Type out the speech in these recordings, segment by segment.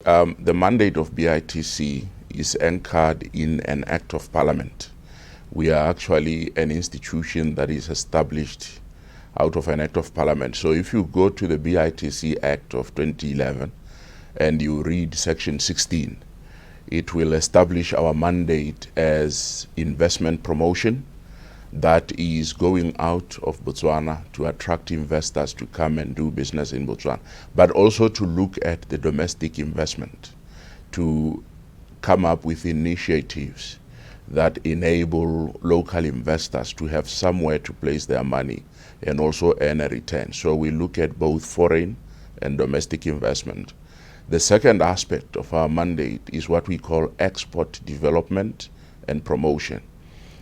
The mandate of BITC is anchored in an Act of Parliament. We are actually an institution that is established out of an Act of Parliament. So if you go to the BITC Act of 2011 and you read Section 16, it will establish our mandate as investment promotion that is going out of Botswana to attract investors to come and do business in Botswana, but also to look at the domestic investment, to come up with initiatives that enable local investors to have somewhere to place their money and also earn a return. So we look at both foreign and domestic investment. The second aspect of our mandate is what we call export development and promotion.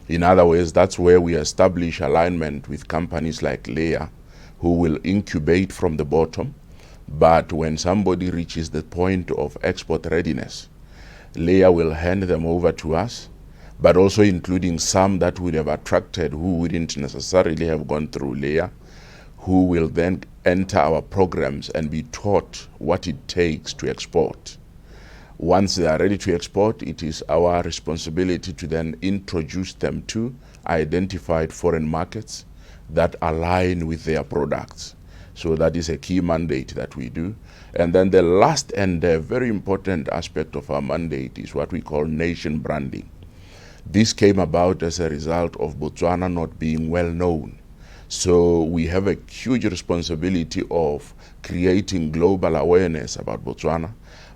In other words, that's where we establish alignment with companies like Leah, who will incubate from the bottom. But when somebody reaches the point of export readiness, Leah will hand them over to us, but also including some that would have attracted who wouldn't necessarily have gone through Leah, who will then enter our programs and be taught what it takes to export. Once they are ready to export, it is our responsibility to then introduce them to identified foreign markets that align with their products. So that is a key mandate that we do. And then the last and very important aspect of our mandate is what we call nation branding. This came about as a result of Botswana not being well known. So we have a huge responsibility of creating global awareness about Botswana,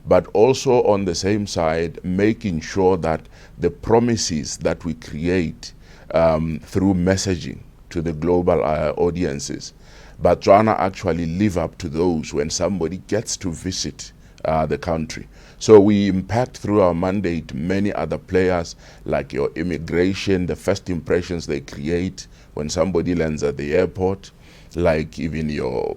but also on the same side, making sure that the promises that we create through messaging to the global audiences, Botswana actually live up to those when somebody gets to visit the country. So we impact through our mandate many other players, like your immigration, the first impressions they create when somebody lands at the airport, like even your,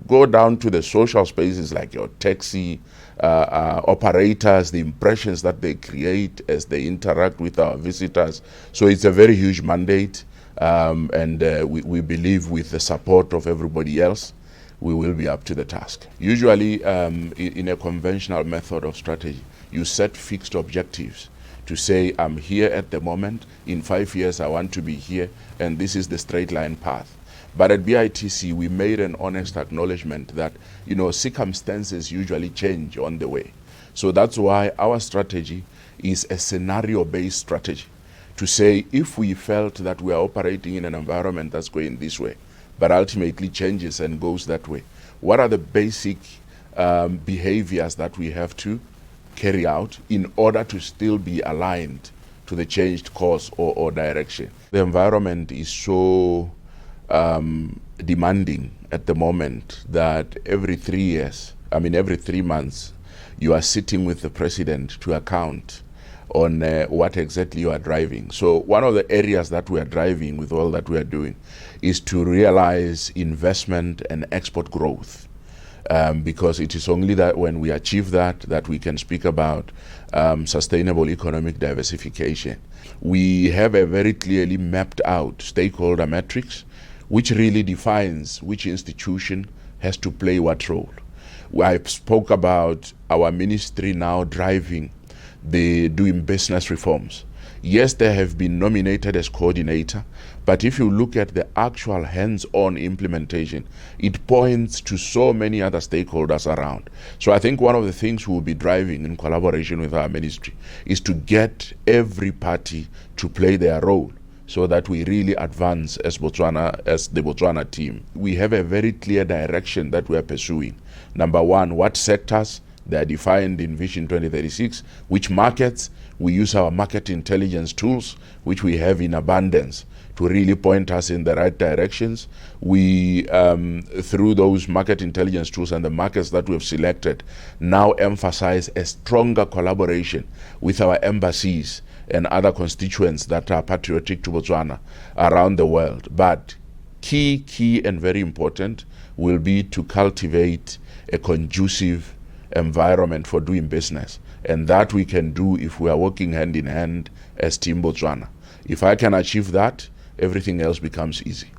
go down to the social spaces like your taxi operators, the impressions that they create as they interact with our visitors. So it's a very huge mandate, and we believe with the support of everybody else, we will be up to the task. Usually, in a conventional method of strategy, you set fixed objectives to say, I'm here at the moment, in 5 years I want to be here, and this is the straight line path. But at BITC, we made an honest acknowledgement that, circumstances usually change on the way. So that's why our strategy is a scenario-based strategy, to say if we felt that we are operating in an environment that's going this way, but ultimately changes and goes that way, what are the basic behaviors that we have to carry out in order to still be aligned to the changed course or direction? The environment is so demanding at the moment that every 3 months, you are sitting with the president to account on what exactly you are driving. So one of the areas that we are driving with all that we are doing is to realize investment and export growth. Because it is only that when we achieve that we can speak about sustainable economic diversification. We have a very clearly mapped out stakeholder matrix, which really defines which institution has to play what role. I spoke about our ministry now driving the doing business reforms. Yes, they have been nominated as coordinator, but if you look at the actual hands-on implementation, it points to so many other stakeholders around. So I think one of the things we will be driving in collaboration with our ministry is to get every party to play their role so that we really advance as Botswana, as the Botswana team. We have a very clear direction that we are pursuing. Number one, what sectors? They are defined in Vision 2036. Which markets? We use our market intelligence tools, which we have in abundance, to really point us in the right directions. We, through those market intelligence tools and the markets that we have selected, now emphasize a stronger collaboration with our embassies and other constituents that are patriotic to Botswana around the world. But key and very important will be to cultivate a conducive environment for doing business, and that we can do if we are working hand in hand as Team Botswana. If I can achieve that, everything else becomes easy.